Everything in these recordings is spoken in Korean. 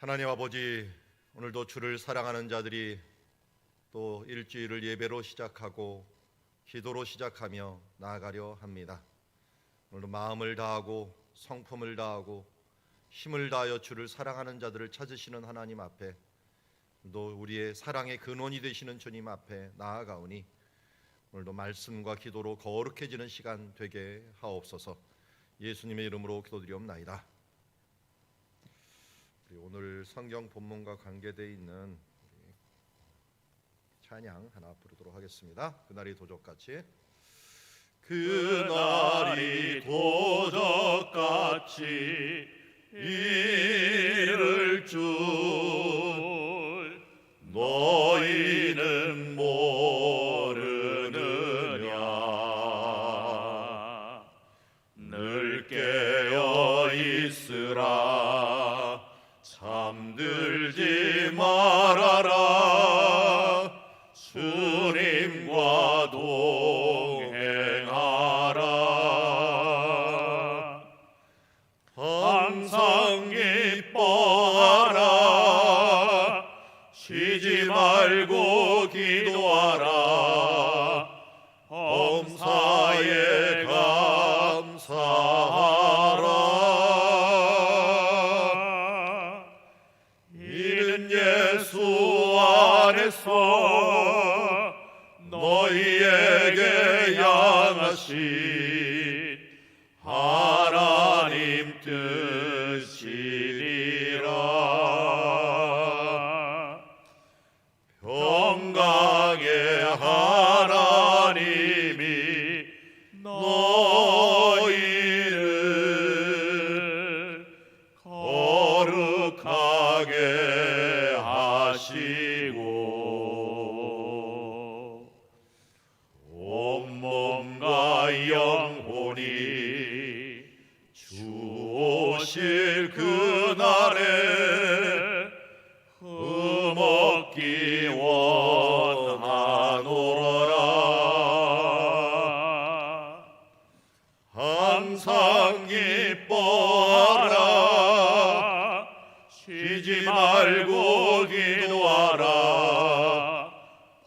하나님 아버지, 오늘도 주를 사랑하는 자들이 또 일주일을 예배로 시작하고 기도로 시작하며 나아가려 합니다. 오늘도 마음을 다하고 성품을 다하고 힘을 다하여 주를 사랑하는 자들을 찾으시는 하나님 앞에, 또 우리의 사랑의 근원이 되시는 주님 앞에 나아가오니 오늘도 말씀과 기도로 거룩해지는 시간 되게 하옵소서. 예수님의 이름으로 기도드리옵나이다. 오늘 성경 본문과 관계되어 있는 찬양 하나 부르도록 하겠습니다. 그날이 도적같이. 그날이 도적같이 이를 줄 너희는 모르느냐. 늘 깨어 있으라. 잠들지 말아라. 주님과 동행하라. 항상 기뻐하라. 쉬지 말고 기도하라. 범사에 감사하라. 이는 예수 안에서 너희에게 향하신 하나님 뜻이니라. 평강의 하나님이 너희를 거룩하게 하시고 온몸과 영혼이 주 오실 그날에 흠없기 원하노라. 항상 기뻐하라. 쉬지 말고 기도하라.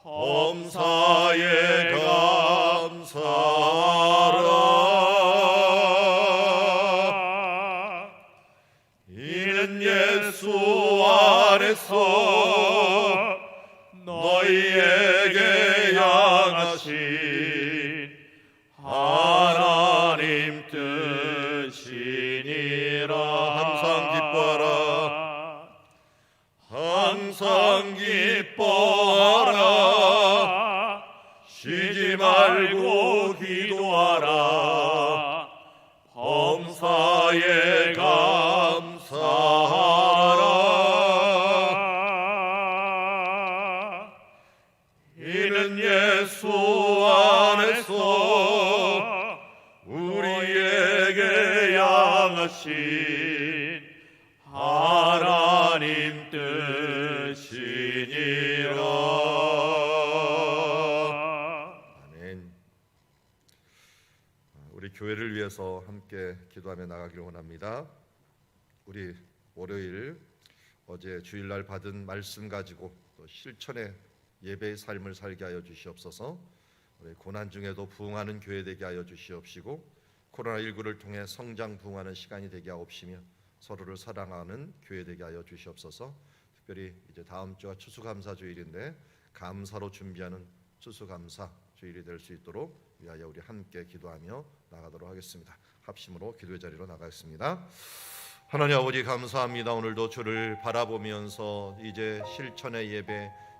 범사에 감사하라. 이는 예수 안에서 너희에게 향하신 하나님 뜻이니라. 항상 기뻐하라. 항상 기뻐하라. 쉬지 말고 기도하라. 범사에 감사하라. 이는 예수 안에서 우리에게 향하신 하나님 뜻이니라. 아멘. 우리 교회를 위해서 함께 기도하며 나가기를 원합니다. 우리 월요일 어제 주일날 받은 말씀 가지고 또 실천의 예배의 삶을 살게 하여 주시옵소서. 우리 고난 중에도 부흥하는 교회 되게 하여 주시옵시고, 코로나19를 통해 성장 부흥하는 시간이 되게 하옵시며 서로를 사랑하는 교회 되게 하여 주시옵소서. 특별히 이제 다음 주가 추수감사 주일인데 감사로 준비하는 추수감사 주일이 될 수 있도록 위하여 우리 함께 기도하며 나가도록 하겠습니다. 합심으로 기도의 자리로 나가겠습니다. 하나님 아버지, 감사합니다. 오늘도 주를 바라보면서 이제 실천의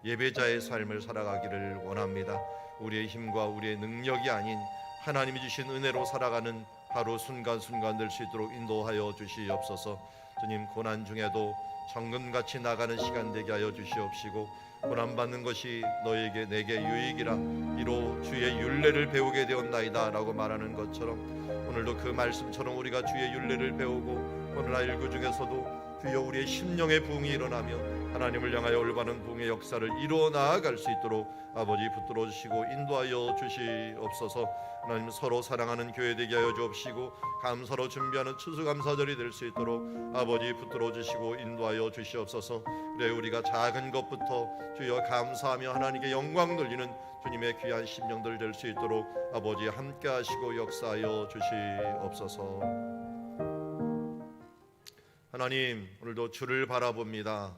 예배자의 삶을 살아가기를 원합니다. 우리의 힘과 우리의 능력이 아닌 하나님이 주신 은혜로 살아가는 하루 순간순간 될 수 있도록 인도하여 주시옵소서. 주님, 고난 중에도 정금같이 나가는 시간 되게 하여 주시옵시고, 고난받는 것이 너에게 내게 유익이라 이로 주의 율례를 배우게 되었나이다 라고 말하는 것처럼 오늘도 그 말씀처럼 우리가 주의 율례를 배우고 코로나19 중에서도 주여 우리의 심령의 부흥이 일어나며 하나님을 향하여 올바른 부흥의 역사를 이루어 나아갈 수 있도록 아버지 붙들어 주시고 인도하여 주시옵소서. 하나님 서로 사랑하는 교회 되게 하여 주옵시고 감사로 준비하는 추수감사절이 될 수 있도록 아버지 붙들어 주시고 인도하여 주시옵소서. 그래 우리가 작은 것부터 주여 감사하며 하나님께 영광 돌리는 주님의 귀한 심령들 될 수 있도록 아버지 함께 하시고 역사하여 주시옵소서. 하나님 오늘도 주를 바라봅니다.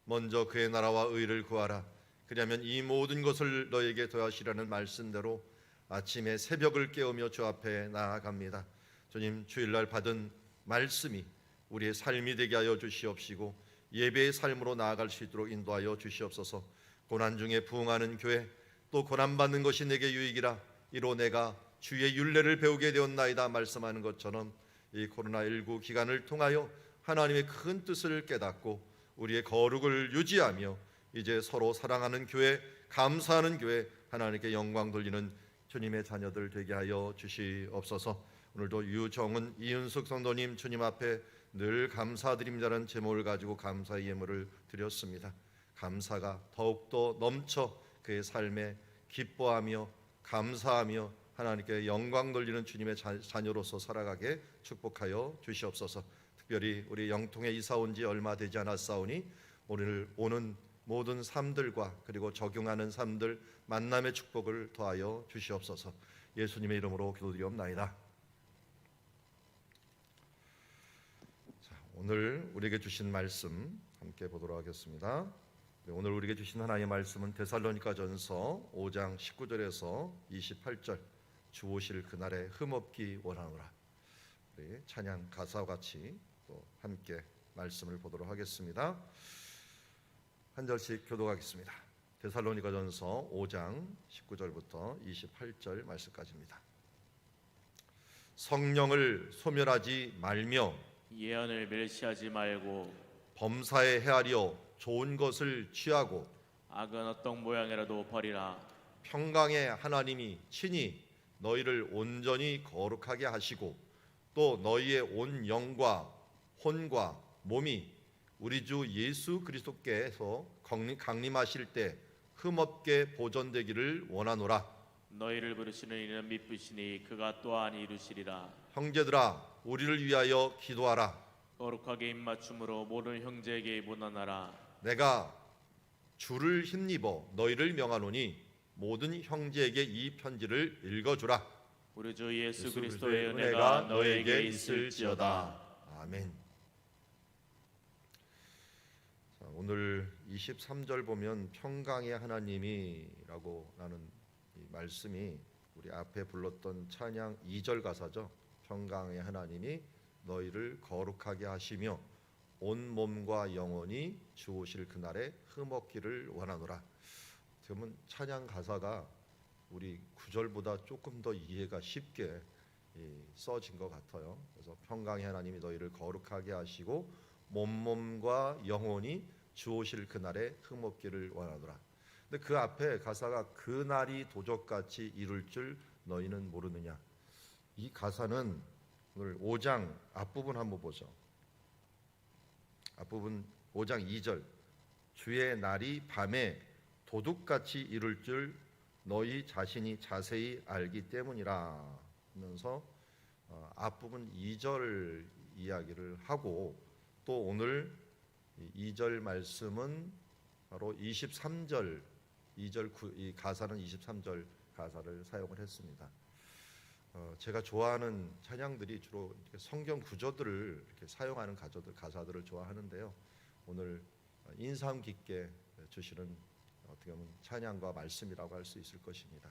먼저 그의 나라와 의를 구하라. 그리하면 이 모든 것을 너에게 더하시라는 말씀대로 아침에 새벽을 깨우며 주 앞에 나아갑니다. 주님 주일날 받은 말씀이 우리의 삶이 되게 하여 주시옵시고 예배의 삶으로 나아갈 수 있도록 인도하여 주시옵소서. 고난 중에 부흥하는 교회 또 고난받는 것이 내게 유익이라 이로 내가 주의 율례를 배우게 되었나이다 말씀하는 것처럼 이 코로나19 기간을 통하여 하나님의 큰 뜻을 깨닫고 우리의 거룩을 유지하며 이제 서로 사랑하는 교회, 감사하는 교회, 하나님께 영광 돌리는 주님의 자녀들 되게 하여 주시옵소서. 오늘도 유정은 이은숙 성도님 주님 앞에 늘 감사드립니다라는 제목을 가지고 감사의 예물을 드렸습니다. 감사가 더욱더 넘쳐 그의 삶에 기뻐하며 감사하며 하나님께 영광 돌리는 주님의 자녀로서 살아가게 축복하여 주시옵소서. 특별히 우리 영통에 이사 온 지 얼마 되지 않았사오니 오늘 오는 모든 삶들과 그리고 적용하는 삶들 만남의 축복을 더하여 주시옵소서. 예수님의 이름으로 기도드리옵나이다. 자, 오늘 우리에게 주신 말씀 함께 보도록 하겠습니다. 오늘 우리에게 주신 하나님의 말씀은 데살로니가전서 5장 19절에서 28절 주 오실 그날에 흠없기 원하노라. 우리 찬양 가사와 같이 또 함께 말씀을 보도록 하겠습니다. 한 절씩 교독하겠습니다. 데살로니가전서 5장 19절부터 28절 말씀까지입니다. 성령을 소멸하지 말며 예언을 멸시하지 말고 범사에 헤아려 좋은 것을 취하고 악은 어떤 모양이라도 버리라. 평강의 하나님이 친히 너희를 온전히 거룩하게 하시고 또 너희의 온 영과 혼과 몸이 우리 주 예수 그리스도께서 강림하실 때 흠없게 보존되기를 원하노라. 너희를 부르시는 이는 미쁘시니 그가 또한 이루시리라. 형제들아 우리를 위하여 기도하라. 거룩하게 입맞춤으로 모든 형제에게 문안하라. 내가 주를 힘입어 너희를 명하노니 모든 형제에게 이 편지를 읽어주라. 우리 주 예수 그리스도의 은혜가 너희에게 있을지어다. 아멘. 자, 오늘 23절 보면 평강의 하나님이라고 하는 이 말씀이 우리 앞에 불렀던 찬양 2절 가사죠. 평강의 하나님이 너희를 거룩하게 하시며 온 몸과 영혼이 주 오실 그날에 흠없기를 원하노라. 그러면 찬양 가사가 우리 구절보다 조금 더 이해가 쉽게 써진 것 같아요. 그래서 평강의 하나님이 너희를 거룩하게 하시고 몸과 영혼이 주 오실 그날에 흠없기를 원하노라. 근데 그 앞에 가사가 그날이 도적같이 이룰 줄 너희는 모르느냐. 이 가사는 오늘 5장 앞부분 한번 보죠. 앞부분 5장 2절 주의 날이 밤에 도둑같이 이룰 줄 너희 자신이 자세히 알기 때문이라 하면서 앞부분 2절 이야기를 하고 또 오늘 2절 말씀은 바로 23절 2절 이 가사는 23절 가사를 사용을 했습니다. 제가 좋아하는 찬양들이 주로 성경 구절들을 이렇게 사용하는 가사들을 좋아하는데요. 오늘 인상 깊게 주시는 어떻게 보면 찬양과 말씀이라고 할 수 있을 것입니다.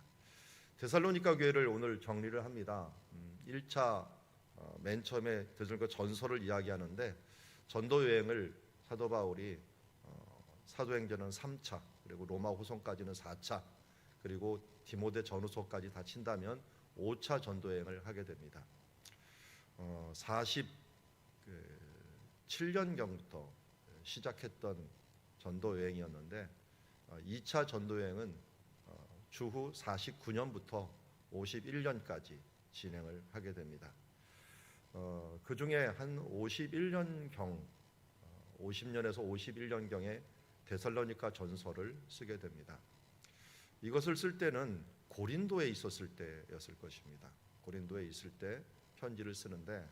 데살로니가 교회를 오늘 정리를 합니다. 1차 맨 처음에 데살로니가 전서를 이야기하는데 전도 여행을 사도 바울이 사도행전은 3차 그리고 로마 후송까지는 4차 그리고 디모데 전후서까지 다 친다면 5차 전도여행을 하게 됩니다. 47년경부터 시작했던 전도여행이었는데 2차 전도여행은 주후 49년부터 51년까지 진행을 하게 됩니다. 그 중에 한 51년경 50년에서 51년경에 데살로니가 전서를 쓰게 됩니다. 이것을 쓸 때는 고린도에 있었을 때였을 것입니다. 고린도에 있을 때 편지를 쓰는데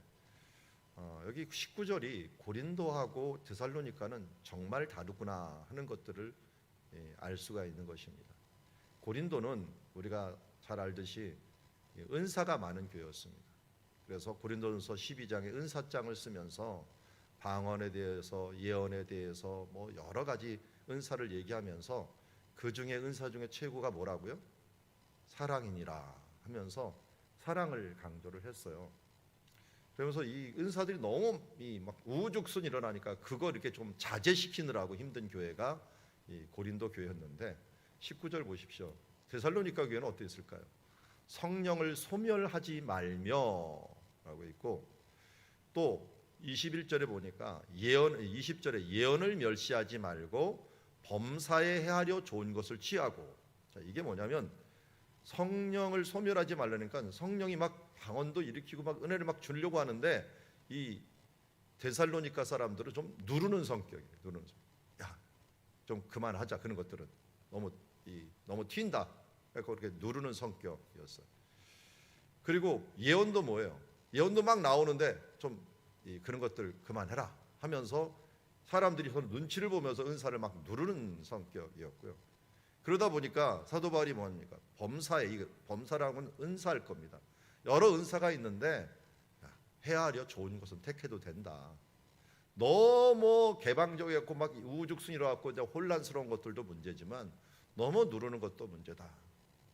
여기 19절이 고린도하고 데살로니가는 정말 다르구나 하는 것들을 알 수가 있는 것입니다. 고린도는 우리가 잘 알듯이 은사가 많은 교회였습니다. 그래서 고린도전서 12장에 은사장을 쓰면서 방언에 대해서 예언에 대해서 뭐 여러 가지 은사를 얘기하면서 그 중에 은사 중에 최고가 뭐라고요? 사랑이니라 하면서 사랑을 강조를 했어요. 그러면서 이 은사들이 너무 막 우후죽순 일어나니까 그거 이렇게 좀 자제시키느라고 힘든 교회가 이 고린도 교회였는데 19절 보십시오. 데살로니가 교회는 어땠을까요? 성령을 소멸하지 말며라고 있고 또 21절에 보니까 20절에 예언을 멸시하지 말고 범사에 해하려 좋은 것을 취하고. 자, 이게 뭐냐면 성령을 소멸하지 말라니까 성령이 막 방언도 일으키고 막 은혜를 막 주려고 하는데 이 데살로니가 사람들은 좀 누르는 성격이에요. 누르는 성격. 야, 좀 그만하자. 그런 것들은 너무 튄다. 그렇게 누르는 성격이었어요. 그리고 예언도 뭐예요? 예언도 막 나오는데 좀 그런 것들 그만해라 하면서 사람들이 서로 눈치를 보면서 은사를 막 누르는 성격이었고요. 그러다 보니까 사도 바울이 뭡니까? 범사라고는 은사일 겁니다. 여러 은사가 있는데 헤아려 좋은 것은 택해도 된다. 너무 개방적이었고 막 우후죽순이라고 혼란스러운 것들도 문제지만 너무 누르는 것도 문제다.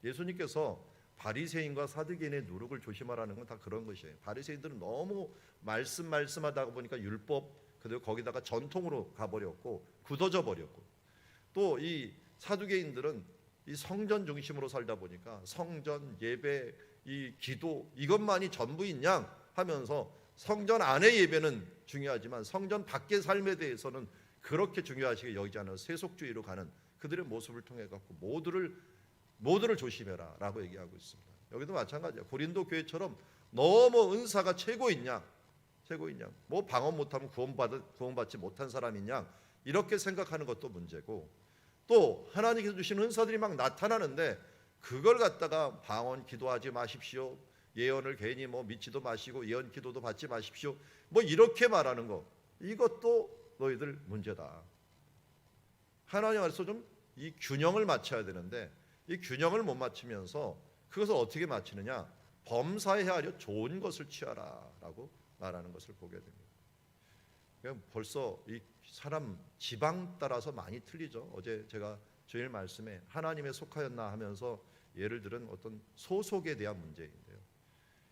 예수님께서 바리새인과 사두개인의 누룩을 조심하라는 건 다 그런 것이에요. 바리새인들은 너무 말씀하다 보니까 율법 그리고 거기다가 전통으로 가버렸고 굳어져 버렸고 또 이 사두개인들은 이 성전 중심으로 살다 보니까 성전 예배 이 기도 이것만이 전부인 양 하면서 성전 안의 예배는 중요하지만 성전 밖의 삶에 대해서는 그렇게 중요하시게 여기지 않아서 세속주의로 가는 그들의 모습을 통해 갖고 모두를 조심해라라고 얘기하고 있습니다. 여기도 마찬가지야. 고린도 교회처럼 너무 은사가 최고인 양, 뭐 방언 못하면 구원받지 못한 사람인 양 이렇게 생각하는 것도 문제고 또 하나님께서 주신 은사들이 막 나타나는데 그걸 갖다가 방언 기도하지 마십시오. 예언을 괜히 뭐 믿지도 마시고 예언 기도도 받지 마십시오. 뭐 이렇게 말하는 거 이것도 너희들 문제다. 하나님 안에서 좀 이 균형을 맞춰야 되는데 이 균형을 못 맞추면서 그것을 어떻게 맞추느냐? 범사에 헤아려 좋은 것을 취하라라고 말하는 것을 보게 됩니다. 벌써 이 사람 지방 따라서 많이 틀리죠. 어제 제가 주일 말씀에 하나님에 속하였나 하면서 예를 들은 어떤 소속에 대한 문제인데요.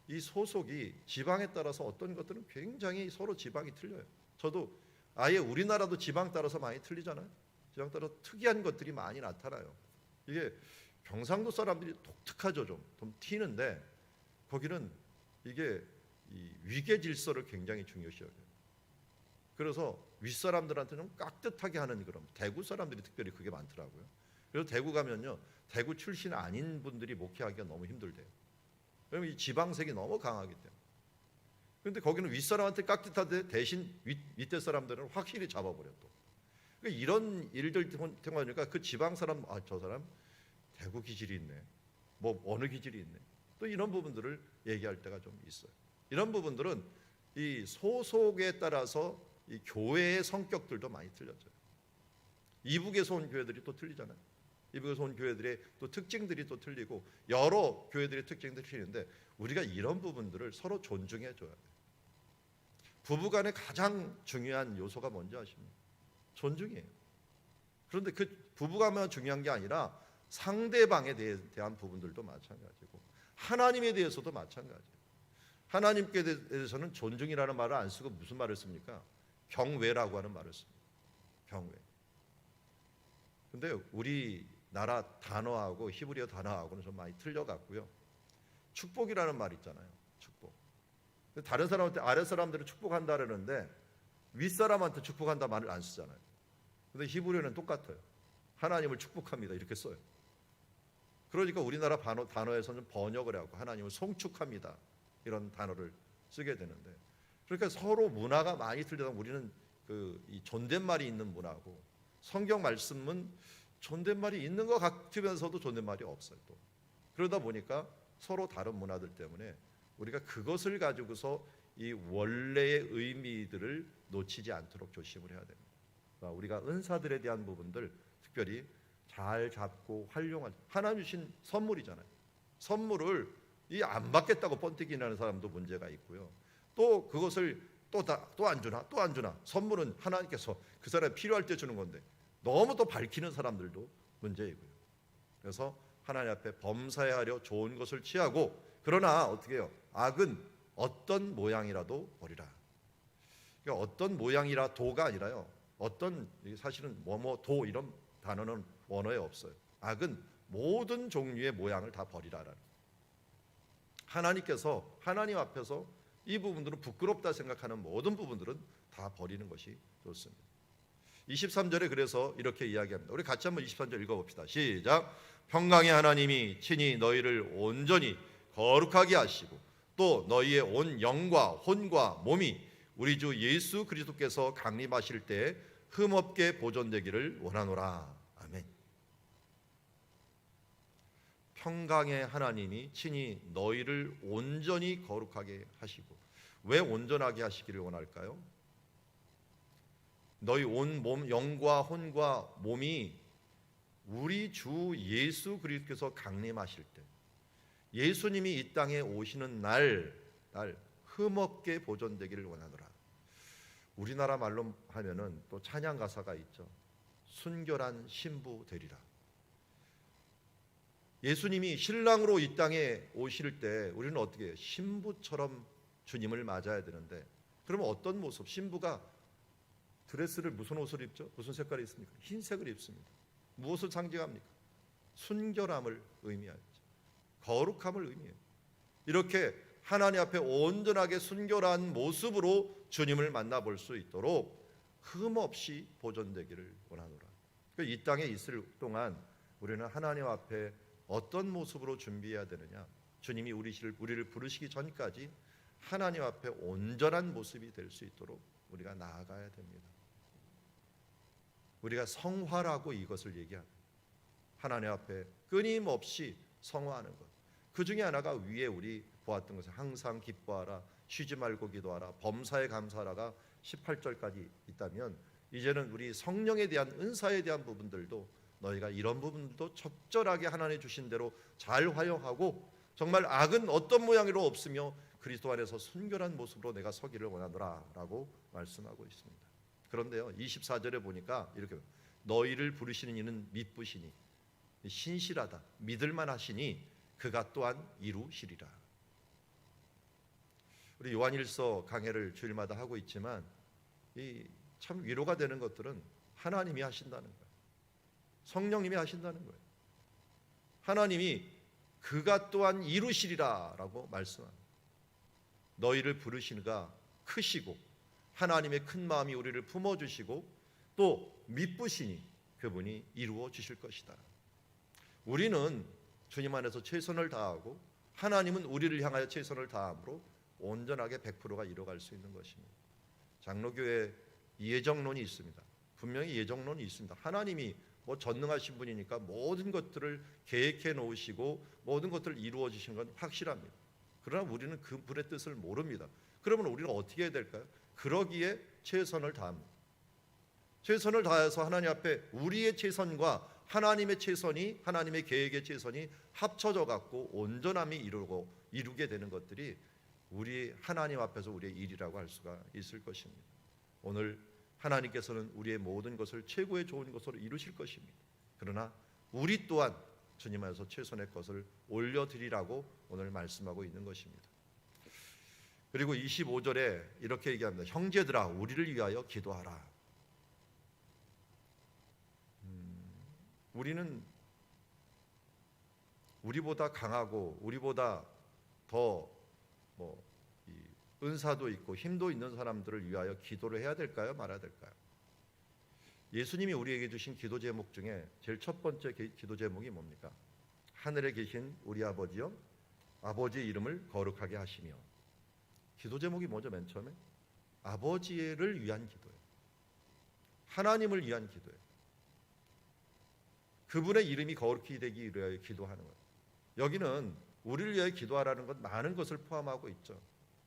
이 소속이 지방에 따라서 어떤 것들은 굉장히 서로 지방이 틀려요. 저도 아예 우리나라도 지방 따라서 많이 틀리잖아요. 지방 따라 특이한 것들이 많이 나타나요. 이게 경상도 사람들이 독특하죠. 좀 튀는데 거기는 이게 이 위계 질서를 굉장히 중요시해요. 그래서 윗사람들한테 좀 깍듯하게 하는 그런 대구 사람들이 특별히 그게 많더라고요. 그래서 대구 가면요. 대구 출신 아닌 분들이 목회하기가 너무 힘들대요. 왜냐면 이 지방색이 너무 강하기 때문에. 그런데 거기는 윗사람한테 깍듯하되 대신 밑에 사람들은 확실히 잡아버려 또. 그러니까 이런 일들 통하니까 그 지방 사람 저 사람 대구 기질이 있네. 뭐 어느 기질이 있네. 또 이런 부분들을 얘기할 때가 좀 있어요. 이런 부분들은 이 소속에 따라서 이 교회의 성격들도 많이 틀려져요. 이북에서 온 교회들이 또 틀리잖아요. 이북에서 온 교회들의 또 특징들이 또 틀리고 여러 교회들의 특징들이 틀리는데 우리가 이런 부분들을 서로 존중해 줘야 돼요. 부부간의 가장 중요한 요소가 뭔지 아십니까? 존중이에요. 그런데 그 부부간만 중요한 게 아니라 상대방에 대한 부분들도 마찬가지고 하나님에 대해서도 마찬가지예요. 하나님께 대해서는 존중이라는 말을 안 쓰고 무슨 말을 씁니까? 경외라고 하는 말을 씁니다. 경외. 근데 우리나라 단어하고 히브리어 단어하고는 좀 많이 틀려갔고요. 축복이라는 말 있잖아요. 축복. 다른 사람한테 아래 사람들은 축복한다 그러는데 윗사람한테 축복한다 말을 안 쓰잖아요. 근데 히브리어는 똑같아요. 하나님을 축복합니다 이렇게 써요. 그러니까 우리나라 단어에서는 번역을 하고 하나님을 송축합니다 이런 단어를 쓰게 되는데, 그러니까 서로 문화가 많이 틀리다 보면 우리는 이 존댓말이 있는 문화고, 성경 말씀은 존댓말이 있는 것 같으면서도 존댓말이 없어요. 또 그러다 보니까 서로 다른 문화들 때문에 우리가 그것을 가지고서 이 원래의 의미들을 놓치지 않도록 조심을 해야 됩니다. 그러니까 우리가 은사들에 대한 부분들 특별히 잘 잡고 활용할, 하나님 주신 선물이잖아요. 선물을 이 안 받겠다고 번뜩이 나는 사람도 문제가 있고요. 또 그것을 또 안 주나 선물은 하나님께서 그 사람이 필요할 때 주는 건데 너무 또 밝히는 사람들도 문제이고요. 그래서 하나님 앞에 범사에 하려 좋은 것을 취하고, 그러나 어떻게 해요? 악은 어떤 모양이라도 버리라. 그러니까 어떤 모양이라 도가 아니라요, 어떤, 사실은 도 이런 단어는 원어에 없어요. 악은 모든 종류의 모양을 다 버리라라는. 하나님께서 하나님 앞에서 이 부분들은 부끄럽다 생각하는 모든 부분들은 다 버리는 것이 좋습니다. 23절에 그래서 이렇게 이야기합니다. 우리 같이 한번 23절 읽어봅시다. 시작. 평강의 하나님이 친히 너희를 온전히 거룩하게 하시고 또 너희의 온 영과 혼과 몸이 우리 주 예수 그리스도께서 강림하실 때 흠없게 보존되기를 원하노라. 아멘. 평강의 하나님이 친히 너희를 온전히 거룩하게 하시고, 왜 온전하게 하시기를 원할까요? 너희 온 몸, 영과 혼과 몸이 우리 주 예수 그리스도께서 강림하실 때, 예수님이 이 땅에 오시는 날 흠없게 보존되기를 원하노라. 우리나라 말로 하면은 또 찬양 가사가 있죠. 순결한 신부 되리라. 예수님이 신랑으로 이 땅에 오실 때 우리는 어떻게 해요? 신부처럼 주님을 맞아야 되는데, 그러면 어떤 모습? 신부가 드레스를 무슨 옷을 입죠? 무슨 색깔이 있습니까? 흰색을 입습니다. 무엇을 상징합니까? 순결함을 의미하죠. 거룩함을 의미해요. 이렇게 하나님 앞에 온전하게 순결한 모습으로 주님을 만나볼 수 있도록 흠없이 보존되기를 원하노라. 그러니까 이 땅에 있을 동안 우리는 하나님 앞에 어떤 모습으로 준비해야 되느냐? 주님이 우리를 부르시기 전까지 하나님 앞에 온전한 모습이 될 수 있도록 우리가 나아가야 됩니다. 우리가 성화라고 이것을 얘기합니다. 하나님 앞에 끊임없이 성화하는 것. 그 중에 하나가 위에 우리 보았던 것은 항상 기뻐하라, 쉬지 말고 기도하라, 범사에 감사하라가 18절까지 있다면, 이제는 우리 성령에 대한 은사에 대한 부분들도 너희가 이런 부분도 적절하게 하나님 주신 대로 잘 활용하고, 정말 악은 어떤 모양으로 없으며 그리스도 안에서 순결한 모습으로 내가 서기를 원하노라 라고 말씀하고 있습니다. 그런데요, 24절에 보니까 이렇게 너희를 부르시는 이는 믿으시니 신실하다, 믿을만 하시니 그가 또한 이루시리라. 우리 요한일서 강해를 주일마다 하고 있지만 이 참 위로가 되는 것들은 하나님이 하신다는 거예요. 성령님이 하신다는 거예요. 하나님이 그가 또한 이루시리라 라고 말씀합니다. 너희를 부르시는가 크시고 하나님의 큰 마음이 우리를 품어주시고 또 믿으시니 그분이 이루어 주실 것이다. 우리는 주님 안에서 최선을 다하고 하나님은 우리를 향하여 최선을 다함으로 온전하게 100%가 이뤄갈 수 있는 것입니다. 장로교회 예정론이 있습니다. 분명히 예정론이 있습니다. 하나님이 전능하신 분이니까 모든 것들을 계획해 놓으시고 모든 것들을 이루어 주신 건 확실합니다. 그러나 우리는 그 분의 뜻을 모릅니다. 그러면 우리는 어떻게 해야 될까요? 그러기에 최선을 다합니다. 최선을 다해서 하나님 앞에 우리의 최선과 하나님의 최선이, 하나님의 계획의 최선이 합쳐져 갖고 온전함이 이루게 되는 것들이 우리 하나님 앞에서 우리의 일이라고 할 수가 있을 것입니다. 오늘 하나님께서는 우리의 모든 것을 최고의 좋은 것으로 이루실 것입니다. 그러나 우리 또한 주님 안에서 최선의 것을 올려드리라고 오늘 말씀하고 있는 것입니다. 그리고 25절에 이렇게 얘기합니다. 형제들아 우리를 위하여 기도하라. 우리는 우리보다 강하고 우리보다 더 은사도 있고 힘도 있는 사람들을 위하여 기도를 해야 될까요? 말아야 될까요? 예수님이 우리에게 주신 기도 제목 중에 제일 첫 번째 기도 제목이 뭡니까? 하늘에 계신 우리 아버지여, 아버지의 이름을 거룩하게 하시며. 기도 제목이 뭐죠? 맨 처음에 아버지를 위한 기도예요. 하나님을 위한 기도예요. 그분의 이름이 거룩히 되기 위하여 기도하는 거예요. 여기는 우리를 위하여 기도하라는 것 많은 것을 포함하고 있죠.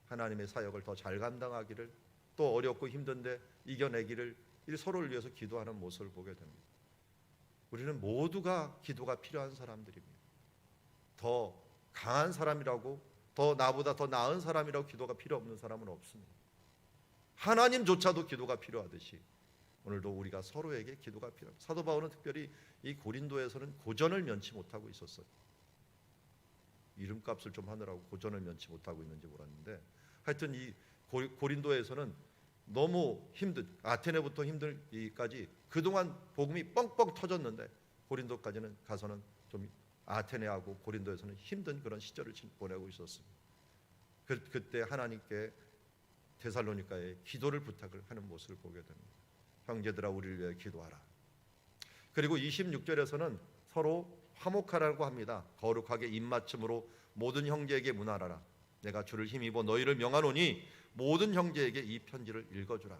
하나님의 사역을 더 잘 감당하기를, 또 어렵고 힘든데 이겨내기를, 이 서로를 위해서 기도하는 모습을 보게 됩니다. 우리는 모두가 기도가 필요한 사람들입니다. 더 강한 사람이라고, 더 나보다 더 나은 사람이라고 기도가 필요 없는 사람은 없습니다. 하나님조차도 기도가 필요하듯이 오늘도 우리가 서로에게 기도가 필요합니다. 사도 바울은 특별히 이 고린도에서는 고전을 면치 못하고 있었어요. 이름값을 좀 하느라고 고전을 면치 못하고 있는지 몰랐는데, 하여튼 이 고린도에서는 너무 힘든, 아테네부터 힘들기까지 그동안 복음이 뻥뻥 터졌는데 고린도까지는 가서는 좀 아테네하고 고린도에서는 힘든 그런 시절을 보내고 있었습니다. 그때 하나님께 데살로니가에 기도를 부탁을 하는 모습을 보게 됩니다. 형제들아 우리를 위해 기도하라. 그리고 26절에서는 서로 화목하라고 합니다. 거룩하게 입맞춤으로 모든 형제에게 문하라라. 내가 주를 힘입어 너희를 명하노니 모든 형제에게 이 편지를 읽어주라.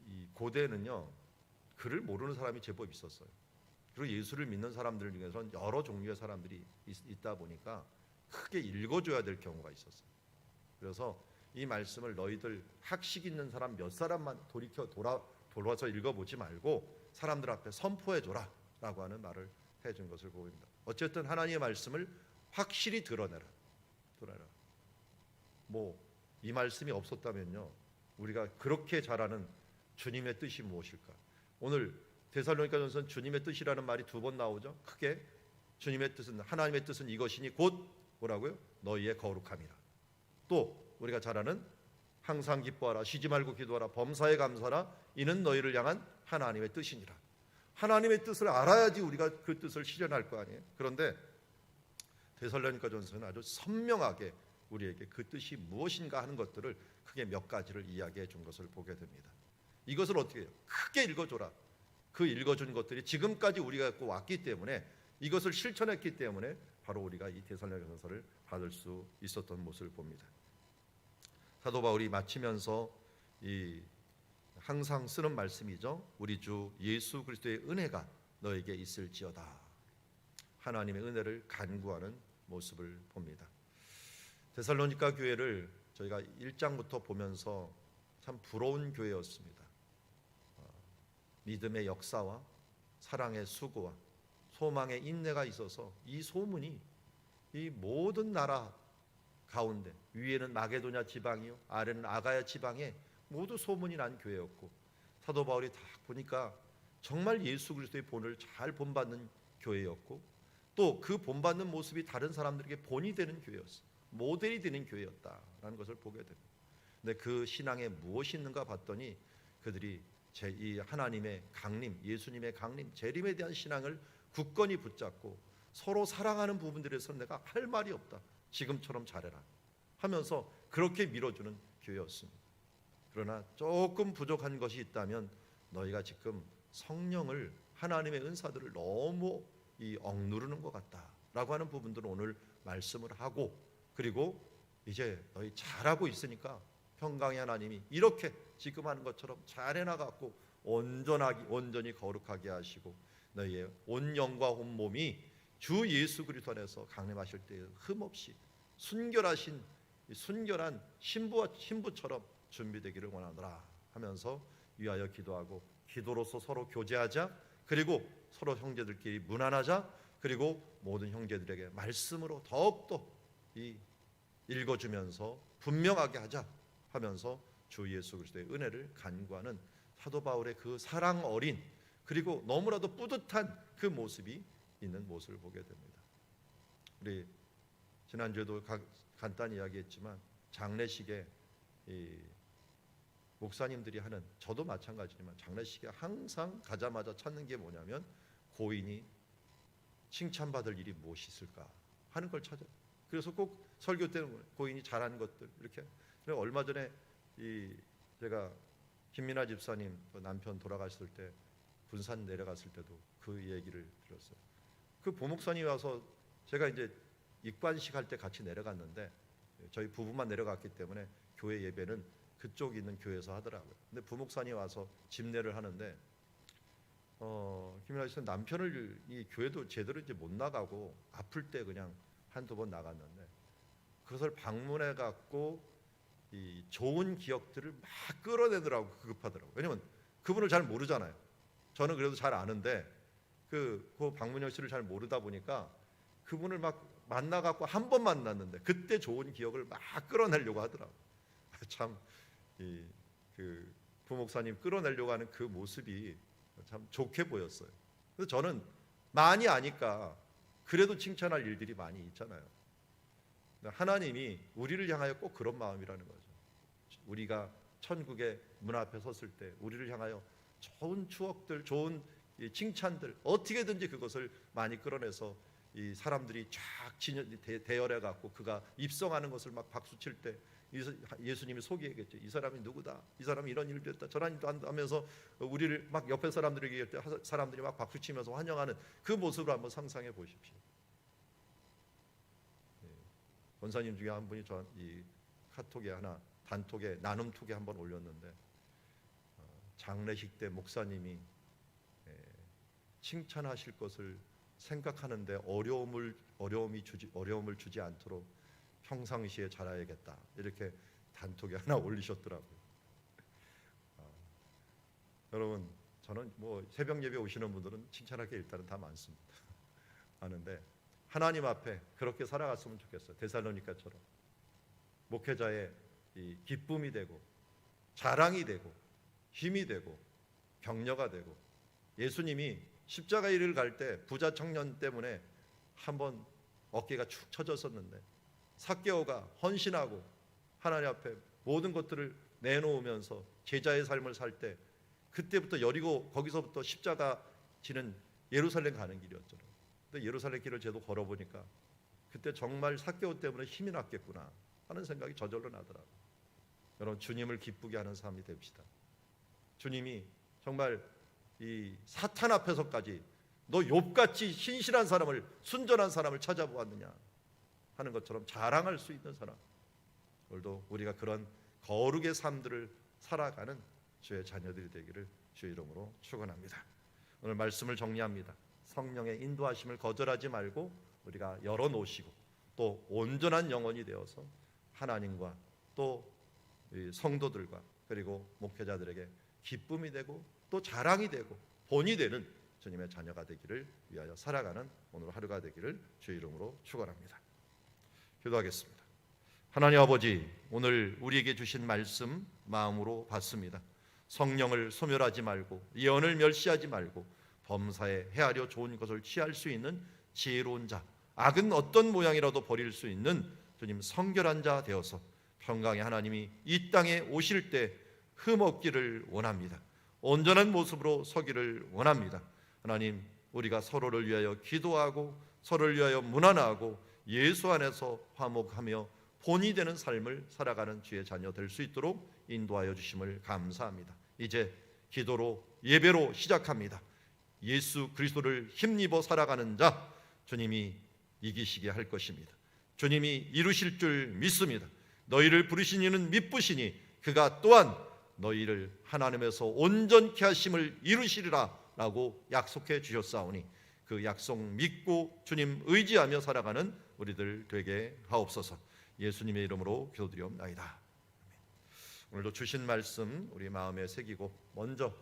이 고대에는요, 글을 모르는 사람이 제법 있었어요. 그리고 예수를 믿는 사람들 중에서는 여러 종류의 사람들이 있다 보니까 크게 읽어줘야 될 경우가 있었어요. 그래서 이 말씀을 너희들 학식 있는 사람 몇 사람만 돌아서 읽어보지 말고 사람들 앞에 선포해줘라 라고 하는 말을 해준 것을 보입니다. 어쨌든 하나님의 말씀을 확실히 드러내라. 이 말씀이 없었다면요, 우리가 그렇게 잘하는 주님의 뜻이 무엇일까? 오늘 데살로니가전서는 주님의 뜻이라는 말이 2번 나오죠. 크게 주님의 뜻은, 하나님의 뜻은 이것이니 곧 뭐라고요? 너희의 거룩함이라. 또 우리가 잘 아는 항상 기뻐하라, 쉬지 말고 기도하라, 범사에 감사하라, 이는 너희를 향한 하나님의 뜻이니라. 하나님의 뜻을 알아야지 우리가 그 뜻을 실현할 거 아니에요. 그런데 데살로니가전서는 아주 선명하게 우리에게 그 뜻이 무엇인가 하는 것들을 크게 몇 가지를 이야기해 준 것을 보게 됩니다. 이것을 어떻게 해요? 크게 읽어줘라. 그 읽어준 것들이 지금까지 우리가 갖고 왔기 때문에, 이것을 실천했기 때문에 바로 우리가 이 데살로니가전서를 받을 수 있었던 모습을 봅니다. 사도 바울이 마치면서 이 항상 쓰는 말씀이죠. 우리 주 예수 그리스도의 은혜가 너에게 있을지어다. 하나님의 은혜를 간구하는 모습을 봅니다. 데살로니가 교회를 저희가 1장부터 보면서 참 부러운 교회였습니다. 믿음의 역사와 사랑의 수고와 소망의 인내가 있어서 이 소문이 이 모든 나라 가운데, 위에는 마게도냐 지방이요, 아래는 아가야 지방에 모두 소문이 난 교회였고, 사도 바울이 다 보니까 정말 예수 그리스도의 본을 잘 본받는 교회였고, 또 그 본받는 모습이 다른 사람들에게 본이 되는 교회였어요. 모델이 되는 교회였다라는 것을 보게 됩니다. 근데 그 신앙에 무엇이 있는가 봤더니 그들이 이 하나님의 강림, 예수님의 강림, 재림에 대한 신앙을 굳건히 붙잡고 서로 사랑하는 부분들에서 내가 할 말이 없다, 지금처럼 잘해라 하면서 그렇게 밀어주는 교회였습니다. 그러나 조금 부족한 것이 있다면 너희가 지금 성령을, 하나님의 은사들을 너무 억누르는 것 같다라고 하는 부분들은 오늘 말씀을 하고, 그리고 이제 너희 잘하고 있으니까 평강의 하나님이 이렇게 지금 하는 것처럼 잘 해나가고 온전히 거룩하게 하시고 너희의 온 영과 온 몸이 주 예수 그리스도 안에서 강림하실 때 흠없이 순결한 신부처럼 준비되기를 원하노라 하면서 위하여 기도하고, 기도로서 서로 교제하자, 그리고 서로 형제들끼리 문안하자, 그리고 모든 형제들에게 말씀으로 더욱더 읽어주면서 분명하게 하자 하면서 주 예수 그리스도의 은혜를 간구하는 사도 바울의 그 사랑 어린, 그리고 너무나도 뿌듯한 그 모습이 있는 모습을 보게 됩니다. 우리 지난주에도 간단히 이야기했지만 장례식에 목사님들이 하는, 저도 마찬가지지만 장례식에 항상 가자마자 찾는 게 뭐냐면 고인이 칭찬받을 일이 무엇이 있을까 하는 걸 찾아요. 그래서 꼭 설교 때는 고인이 잘한 것들 이렇게. 얼마 전에 제가 김민아 집사님 남편 돌아갔을 때 군산 내려갔을 때도 그 얘기를 들었어요. 그 보목사님이 와서 제가 이제 입관식 할 때 같이 내려갔는데 저희 부부만 내려갔기 때문에 교회 예배는 그쪽 있는 교회에서 하더라고요. 근데 부목사님 와서 집례를 하는데 김연아 씨는 남편을 이 교회도 제대로 이제 못 나가고 아플 때 그냥 한두 번 나갔는데 그것을 방문해 갖고 이 좋은 기억들을 막 끌어내더라고. 급하더라고. 왜냐면 그분을 잘 모르잖아요. 저는 그래도 잘 아는데 그 박문영 씨를 잘 모르다 보니까 그분을 막 만나 갖고 한 번 만났는데 그때 좋은 기억을 막 끌어내려고 하더라고. 참 그 부목사님 끌어내려고 하는 그 모습이 참 좋게 보였어요. 그래서 저는 많이 아니까 그래도 칭찬할 일들이 많이 있잖아요. 하나님이 우리를 향하여 꼭 그런 마음이라는 거죠. 우리가 천국의 문 앞에 섰을 때 우리를 향하여 좋은 추억들, 좋은 칭찬들 어떻게든지 그것을 많이 끌어내서 이 사람들이 쫙 대열해 갖고 그가 입성하는 것을 막 박수 칠 때 예수님이 소개하겠죠. 이 사람이 누구다. 이 사람이 이런 일도 했다. 저런 일도 한다 하면서 우리를 막 옆에 사람들에게 얘기할 때 사람들이 막 박수 치면서 환영하는 그 모습을 한번 상상해 보십시오. 권사님 중에 한 분이 저 이 카톡에 하나 단톡에 나눔톡에 한번 올렸는데 장례식 때 목사님이 칭찬하실 것을 생각하는데 어려움을 주지 않도록 평상시에 잘해야겠다 이렇게 단톡에 하나 올리셨더라고요. 여러분 저는 뭐 새벽 예배 오시는 분들은 칭찬할 게 일단은 다 많습니다. 많은데 하나님 앞에 그렇게 살아갔으면 좋겠어요. 데살로니가처럼 목회자의 이 기쁨이 되고 자랑이 되고 힘이 되고 격려가 되고 예수님이 십자가 일을 갈 때 부자 청년 때문에 한번 어깨가 축 처졌었는데 삭개오가 헌신하고 하나님 앞에 모든 것들을 내놓으면서 제자의 삶을 살 때 그때부터 여리고 거기서부터 십자가 지는 예루살렘 가는 길이었잖아요. 근데 예루살렘 길을 제도 걸어보니까 그때 정말 삭개오 때문에 힘이 났겠구나 하는 생각이 저절로 나더라고요. 여러분 주님을 기쁘게 하는 삶이 됩시다. 주님이 정말 이 사탄 앞에서까지 너 욥같이 신실한 사람을 순전한 사람을 찾아보았느냐 하는 것처럼 자랑할 수 있는 사람. 오늘도 우리가 그런 거룩의 삶들을 살아가는 주의 자녀들이 되기를 주의 이름으로 축원합니다. 오늘 말씀을 정리합니다. 성령의 인도하심을 거절하지 말고 우리가 열어놓으시고 또 온전한 영혼이 되어서 하나님과 또 성도들과 그리고 목회자들에게 기쁨이 되고 또 자랑이 되고 본이 되는 주님의 자녀가 되기를 위하여 살아가는 오늘 하루가 되기를 주의 이름으로 축원합니다. 기도하겠습니다. 하나님 아버지, 오늘 우리에게 주신 말씀 마음으로 받습니다. 성령을 소멸하지 말고 예언을 멸시하지 말고 범사에 헤아려 좋은 것을 취할 수 있는 지혜로운 자, 악은 어떤 모양이라도 버릴 수 있는 주님 성결한 자 되어서 평강의 하나님이 이 땅에 오실 때 흠없기를 원합니다. 온전한 모습으로 서기를 원합니다. 하나님, 우리가 서로를 위하여 기도하고 서로를 위하여 문안하고 예수 안에서 화목하며 본이 되는 삶을 살아가는 주의 자녀 될 수 있도록 인도하여 주심을 감사합니다. 이제 기도로 예배로 시작합니다. 예수 그리스도를 힘입어 살아가는 자 주님이 이기시게 할 것입니다. 주님이 이루실 줄 믿습니다. 너희를 부르신 이는 미쁘시니 그가 또한 너희를 하나님에서 온전케 하심을 이루시리라 라고 약속해 주셨사오니 그 약속 믿고 주님 의지하며 살아가는 우리들 되게 하옵소서. 예수님의 이름으로 기도드리옵나이다. 오늘도 주신 말씀 우리 마음에 새기고 먼저